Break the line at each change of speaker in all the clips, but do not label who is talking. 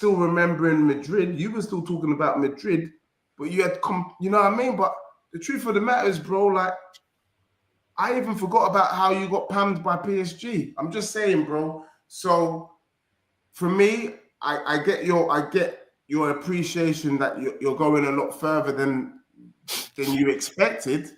still remembering Madrid. You were still talking about Madrid, but you had you know what I mean? But the truth of the matter is, bro, like, I even forgot about how you got pammed by PSG. I'm just saying, bro. So for me, I get your appreciation that you're going a lot further than you expected.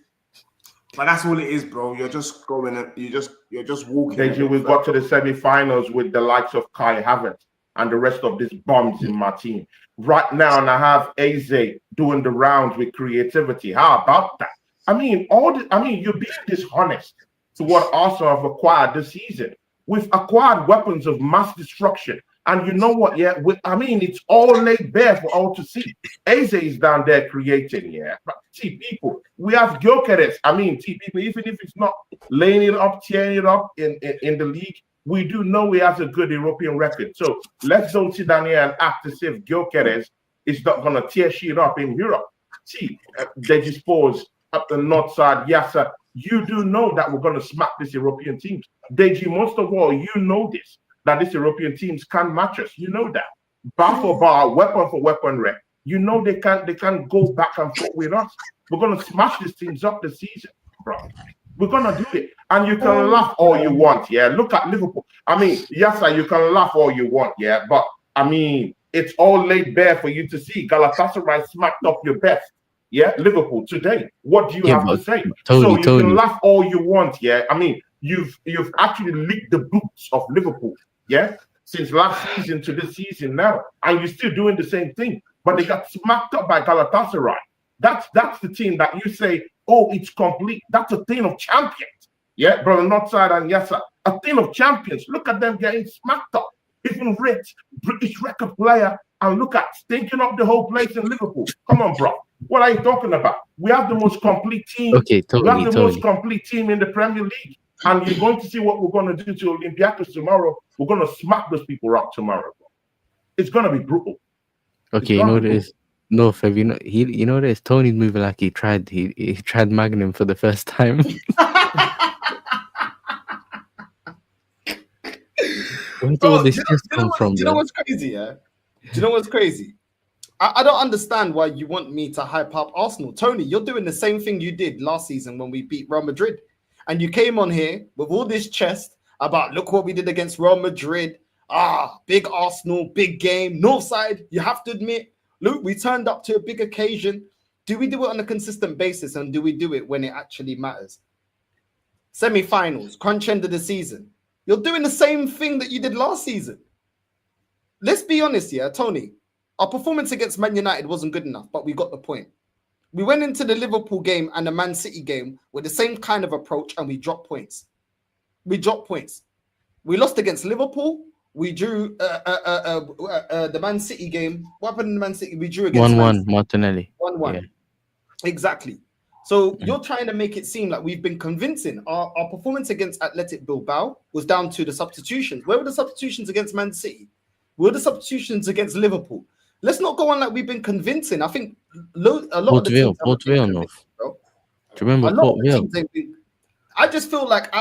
But that's all it is, bro. You're just going. You're just walking.
Deji, we got to the semi-finals with the likes of Kai Havertz and the rest of these bums in my team right now, and I have Eze doing the rounds with creativity. How about that? I mean, you're being dishonest to what Arsenal have acquired this season. We've acquired weapons of mass destruction. And you know what? Yeah, it's all laid bare for all to see. Eze is down there creating, yeah. But see, people, we have Gyökeres. People, even if it's not laying it up, tearing it up in the league, we do know he has a good European record. So let's don't sit down here and act as if Gyökeres is not going to tear shit up in Europe. See, they just pause up the north side. Yes, sir. You do know that we're going to smack these European teams. Deji, most of all, you know this, that these European teams can match us. You know that. Bar for bar, weapon for weapon rep. You know they can't go back and forth with us. We're going to smash these teams up this season, bro. We're going to do it. And you can laugh all you want, yeah? Look at Liverpool. Yes, sir, you can laugh all you want, yeah? But, it's all laid bare for you to see. Galatasaray smacked up your best. Yeah, Liverpool today. What do you have to say? So you can laugh all you want, yeah. You've actually licked the boots of Liverpool, yeah, since last season to this season now, and you're still doing the same thing. But they got smacked up by Galatasaray. That's the team that you say, oh, it's complete. That's a team of champions, yeah, brother Northside and Yasa, a team of champions. Look at them getting smacked up. Even Rich, British record player, and look at stinking up the whole place in Liverpool. Come on, bro. What are you talking about? We have the most complete team.
Okay, totally,
we have the most complete team in the Premier League. And you're going to see what we're going to do to Olympiacos tomorrow. We're going to smack those people up tomorrow, bro. It's going to be brutal.
Okay, you know what it is? No, Fev, you know what it is? Tony's moving like he tried Magnum for the first time. Where did all this come from?
Do you know what's crazy, yeah? Do you know what's crazy? I don't understand why you want me to hype up Arsenal. Tony, you're doing the same thing you did last season when we beat Real Madrid. And you came on here with all this chest about, look what we did against Real Madrid. Big Arsenal, big game. Northside, you have to admit, look, we turned up to a big occasion. Do we do it on a consistent basis, and do we do it when it actually matters? Semi-finals, crunch end of the season. You're doing the same thing that you did last season. Let's be honest, yeah, Tony. Our performance against Man United wasn't good enough, but we got the point. We went into the Liverpool game and the Man City game with the same kind of approach, and we dropped points. We lost against Liverpool. We drew the Man City game. What happened in the Man City? We drew against
1-1, Martinelli.
1-1. Yeah. Exactly. So you're trying to make it seem like we've been convincing. Our performance against Athletic Bilbao was down to the substitutions. Where were the substitutions against Man City? Where were the substitutions against Liverpool? Let's not go on like we've been convincing. I think a lot of the teams
Port Vale, no. Do you remember Port Vale?
I just feel like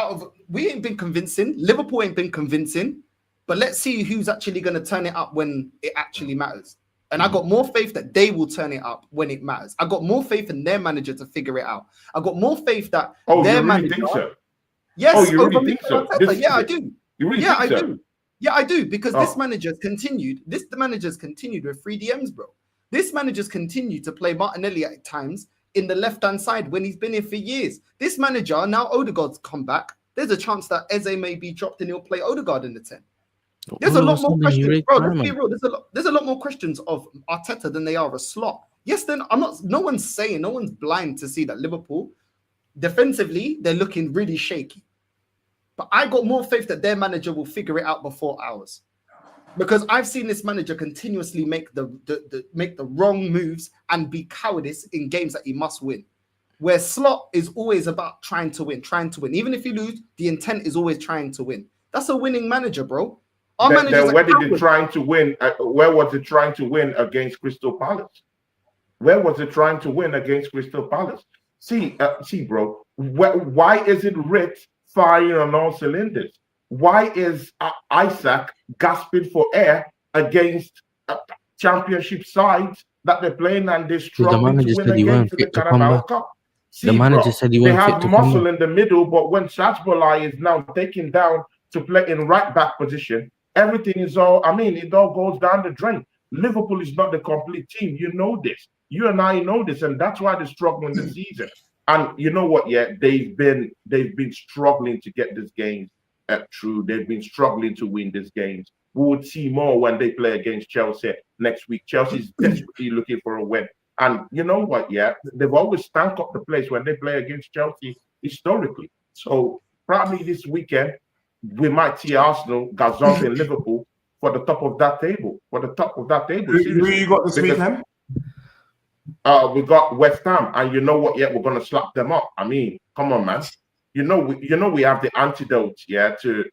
we ain't been convincing. Liverpool ain't been convincing. But let's see who's actually going to turn it up when it actually matters. And I got more faith that they will turn it up when it matters. I got more faith in their manager to figure it out. I got more faith that their manager.
Think so?
Yes.
Oh, you really think so?
Yeah, I do.
You really think so?
Do. Yeah, I do, because this manager's continued. The manager's continued with 3 DMs, bro. This manager's continued to play Martinelli at times in the left-hand side when he's been here for years. This manager, now Odegaard's come back, there's a chance that Eze may be dropped and he'll play Odegaard in the 10. There's a lot more questions, bro. Let's be real. There's a lot more questions of Arteta than they are a slot. Yes, then no one's blind to see that Liverpool, defensively, they're looking really shaky. But I got more faith that their manager will figure it out before ours, because I've seen this manager continuously make the wrong moves and be cowardice in games that he must win. Where Slot is always about trying to win. Even if you lose, the intent is always trying to win. That's a winning manager, bro.
Then where did it trying to win? Where was it trying to win against Crystal Palace? Where was it trying to win against Crystal Palace? See, bro. Why is it Ritz firing on all cylinders? Why is Isaac gasping for air against championship sides that they're playing, and they're
The
struggling to
manager
win
said he
against
weren't
in the
fit to come
Carabao
back.
Cup.
The
See,
manager
bro,
said he
they
weren't fit
have
to come
muscle
back.
in the middle, but when Sajbolai is now taken down to play in right back position, everything is all, I mean, it all goes down the drain. Liverpool is not the complete team. You know this. You and I know this, and that's why they're struggling this season. And you know what? Yeah, they've been struggling to get this game through. They've been struggling to win these games. We would see more when they play against Chelsea next week. Chelsea's desperately looking for a win. And you know what? Yeah, they've always stank up the place when they play against Chelsea historically. So probably this weekend we might see Arsenal gazumping Liverpool for the top of that table. For the top of that table.
Who you got this weekend?
We got West Ham, and you know what? Yeah, we're gonna slap them up. I mean, come on, man. You know we have the antidote, yeah, to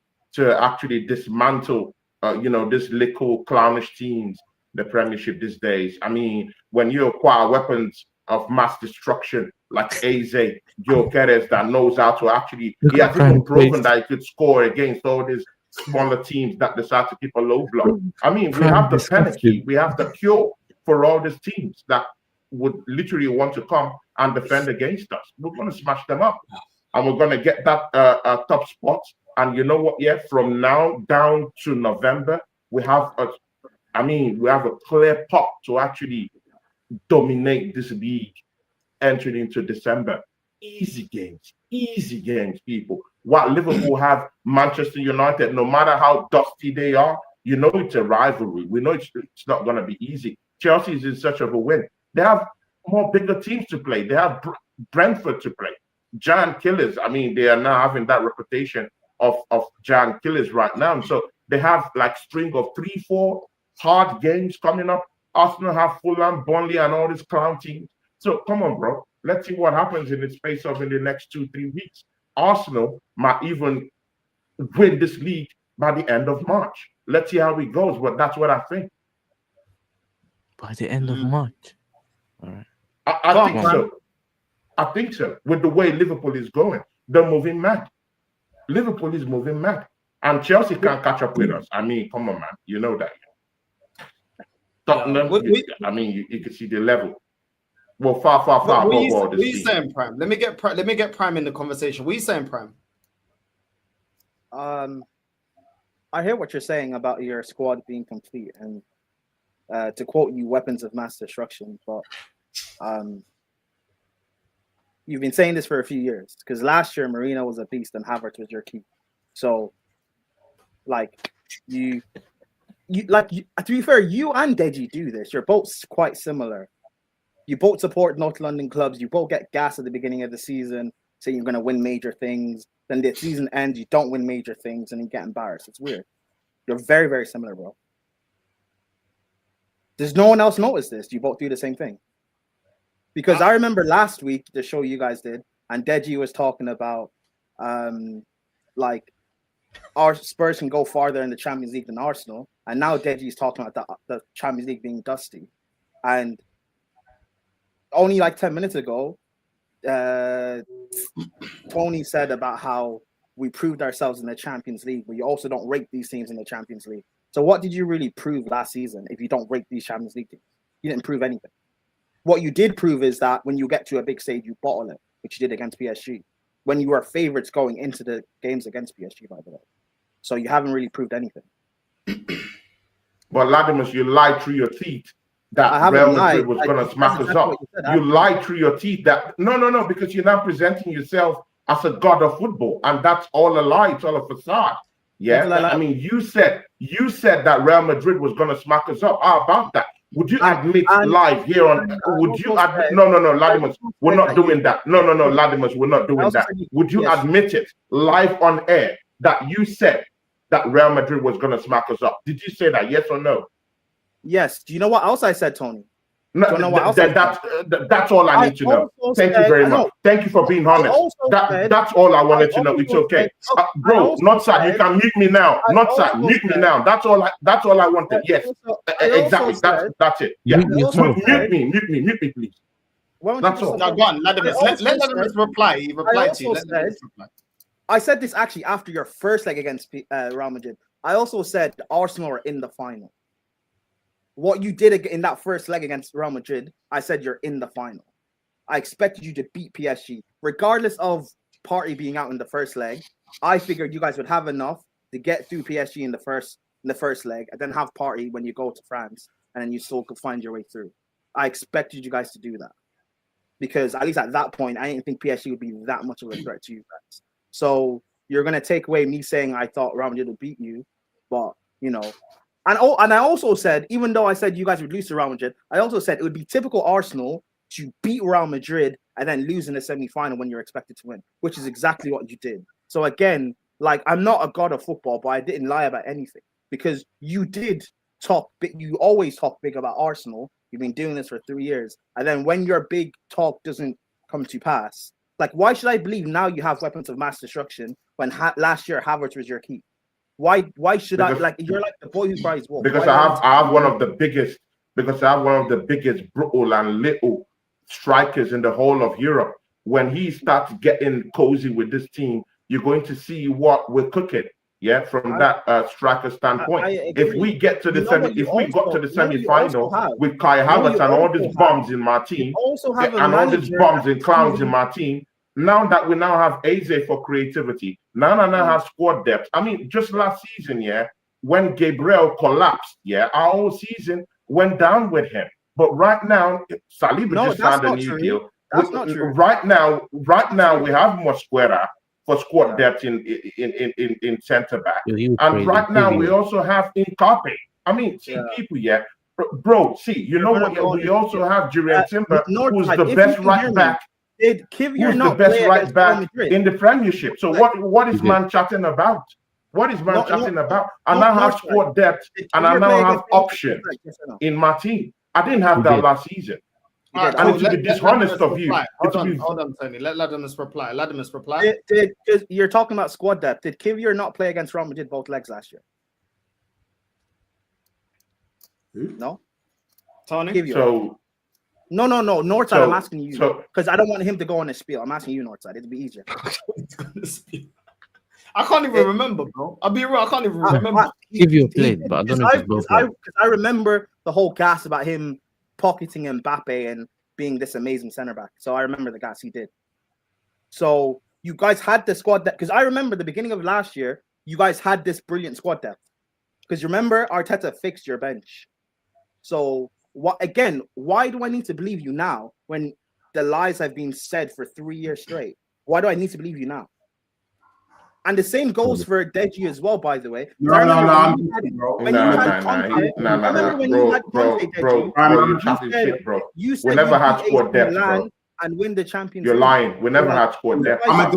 actually dismantle, this little clownish teams, the Premiership these days. I mean, when you acquire weapons of mass destruction like Eze, Gyökeres, that knows how to actually, he has even proven that he could score against all these smaller teams that decide to keep a low block. I mean, we have the penalty, we have the cure for all these teams that would literally want to come and defend against us. We're going to smash them up, and we're going to get that top spot. And you know what? Yeah, from now down to November, we have a clear path to actually dominate this league entering into December. Easy games, people. While Liverpool have Manchester United, no matter how dusty they are, you know it's a rivalry. We know it's not going to be easy. Chelsea is in search of a win. They have more bigger teams to play. They have Brentford to play. Giant killers. I mean, they are now having that reputation of giant killers right now. And so they have like string of 3-4 hard games coming up. Arsenal have Fulham, Burnley, and all these clown teams. So come on, bro. Let's see what happens in the space of in the next 2-3 weeks. Arsenal might even win this league by the end of March. Let's see how it goes, but that's what I think.
By the end of March. All right.
I think so. I think so. With the way Liverpool is going, they're moving mad. Liverpool is moving mad. And Chelsea can't catch up with us. I mean, come on, man. You know that. Tottenham, you can see the level. Well, far above all this.
What are you saying, Prime? Let me get Prime in the conversation. What are you saying, Prime?
I hear what you're saying about your squad being complete, and to quote you, weapons of mass destruction. But you've been saying this for a few years, because last year Marino was a beast and Havertz was your key. So, like to be fair, you and Deji do this. You're both quite similar. You both support North London clubs. You both get gas at the beginning of the season, say you're going to win major things. Then the season ends, you don't win major things, and you get embarrassed. It's weird. You're very, very similar, bro. Does no one else notice this? You both do the same thing? Because I remember last week, the show you guys did, and Deji was talking about like our Spurs can go farther in the Champions League than Arsenal. And now Deji's talking about the Champions League being dusty. And only like 10 minutes ago, Tony said about how we proved ourselves in the Champions League, but you also don't rate these teams in the Champions League. So what did you really prove last season if you don't rate these Champions League teams? You didn't prove anything. What you did prove is that when you get to a big stage, you bottle it, which you did against PSG. When you were favorites going into the games against PSG, by the way. So you haven't really proved anything.
But Latimus, you lied through your teeth that Real Madrid was going to smack us up. You lied through your teeth that no, because you're now presenting yourself as a god of football, and that's all a lie. It's all a facade. Yeah, I mean, you said that Real Madrid was going to smack us up. How about that? Would you admit live here on? Would you admit? No, Latimus, we're not doing that. No, Latimus, we're not doing that. Would you admit it live on air that you said that Real Madrid was going to smack us up? Did you say that? Yes or no?
Yes. Do you know what else I said, Tony?
No, that's all I need to know. Thank you very much. Thank you for being honest. That's all I wanted to know. It's okay, bro. Northside, you can mute me now. Northside, mute me now. That's all I wanted. Yes, exactly. That's it. Yeah, mute me, please. That's all.
Now, go on, let Latimus reply. He replied to you.
I said this actually after your first leg against Real Madrid. I also said Arsenal are in the final. what you did in that first leg against Real Madrid, I said you're in the final. I expected you to beat PSG, regardless of Partey being out in the first leg. I figured you guys would have enough to get through PSG in the first leg, and then have Partey when you go to France, and then you still could find your way through. I expected you guys to do that because at least at that point, I didn't think PSG would be that much of a threat to you guys. So you're gonna take away me saying I thought Real Madrid would beat you, but you know. And I also said, even though I said you guys would lose to Real Madrid, I also said it would be typical Arsenal to beat Real Madrid and then lose in the semi-final when you're expected to win, which is exactly what you did. So again, like, I'm not a god of football, but I didn't lie about anything because you did talk big. You always talk big about Arsenal. You've been doing this for 3 years. And then when your big talk doesn't come to pass, like, why should I believe now you have weapons of mass destruction when last year Havertz was your key? Why should I, like, you're like the boy who cries wolf.
Because I have one of the biggest brutal and little strikers in the whole of Europe. When he starts getting cozy with this team, you're going to see what we're cooking. Yeah, from that striker standpoint. If we get to the semi-final with Kai Havertz and all these bombs in my team, and all these bombs and clowns in my team, now that we now have Eze for creativity, now have squad depth. I mean, just last season, yeah, when Gabriel collapsed, yeah, our whole season went down with him. But right now, Saliba just signed a new deal.
That's not true.
Right now, we have Mosquera for squad depth in centre back, and right now we also have Incape. I mean, people, bro. See, you know what? We also have Jurriel Timber, who's the best right back. Who's the best right back in the Premiership? So what is man chatting about? What is man chatting about? I now have squad depth, and I now have option in my team. I didn't have that last season.
Right,
and it's to be dishonest of you.
Hold on, Tony. Let Latimus reply.
You're talking about squad depth. Did Kivior not play against Real Madrid both legs last year? No?
Tony?
Kivior.
So...
No. Northside, I'm asking you. Because I don't want him to go on a spiel. I'm asking you, Northside. It'd be easier.
I can't even remember, bro. I'll be real. I can't even remember.
Kivior played, but I don't know if it's both.
I remember the whole gas about him pocketing Mbappe and being this amazing center back. So I remember the gas he did. So you guys had the squad depth, because I remember the beginning of last year, you guys had this brilliant squad depth. Because you remember Arteta fixed your bench. So why do I need to believe you now when the lies have been said for 3 years straight? Why do I need to believe you now? And the same goes for Deji as well, by the way.
Bro, you said we never had squad depth, bro.
And win the Champions
League. You're lying. We never had squad depth.
Hold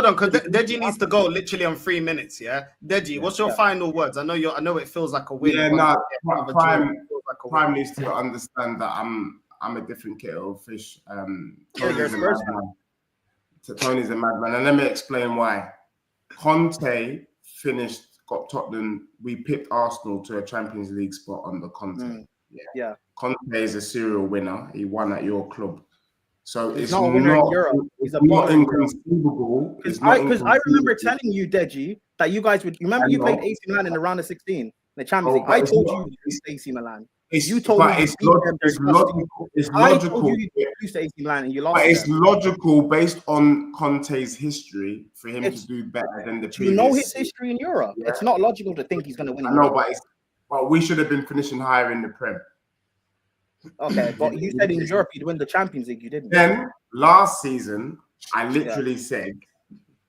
on, because Deji needs to go literally on 3 minutes. Yeah, Deji, what's your final words? I know it feels like a win.
Yeah, Prime needs to understand that I'm a different kettle of fish. Tony's a madman, and let me explain why. Conte got Tottenham. We picked Arsenal to a Champions League spot under Conte.
Yeah.
Conte is a serial winner. He won at your club, so it's
not a winner in Europe. He's not
inconceivable.
Because I remember telling you, Deji, that you guys would. Remember, you played AC Milan in the round of 16, in the Champions League. I told you to beat AC Milan. You told me
it's logical. It's logical based on Conte's history for him to do better than the previous.
You know his history in Europe. Yeah. It's not logical to think he's going to win.
I know, but we should have been finishing higher in the Prem.
Okay, but you said in Europe you'd win the Champions League. You didn't.
Then last season, I literally said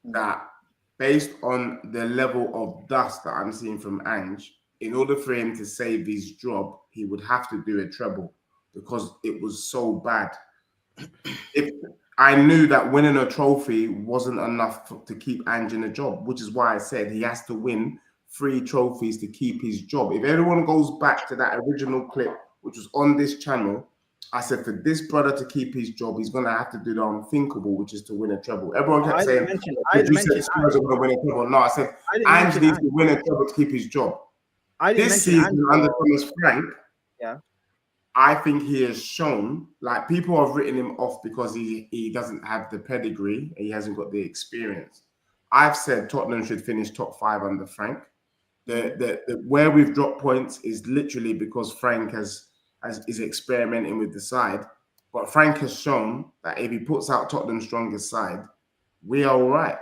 that based on the level of dust that I'm seeing from Ange, in order for him to save his job, he would have to do a treble because it was so bad. I knew that winning a trophy wasn't enough to keep Ange in a job, which is why I said he has to win 3 trophies to keep his job. If everyone goes back to that original clip, which was on this channel, I said for this brother to keep his job, he's going to have to do the unthinkable, which is to win a treble. Everyone kept saying, Spurs are going to win a treble. No, I said, Ange needs to win a treble to keep his job. This season under Thomas Frank, I think he has shown, like, people have written him off because he doesn't have the pedigree, he hasn't got the experience. I've said Tottenham should finish top 5 under Frank. the where we've dropped points is literally because Frank is experimenting with the side. But Frank has shown that if he puts out Tottenham's strongest side, we are all right.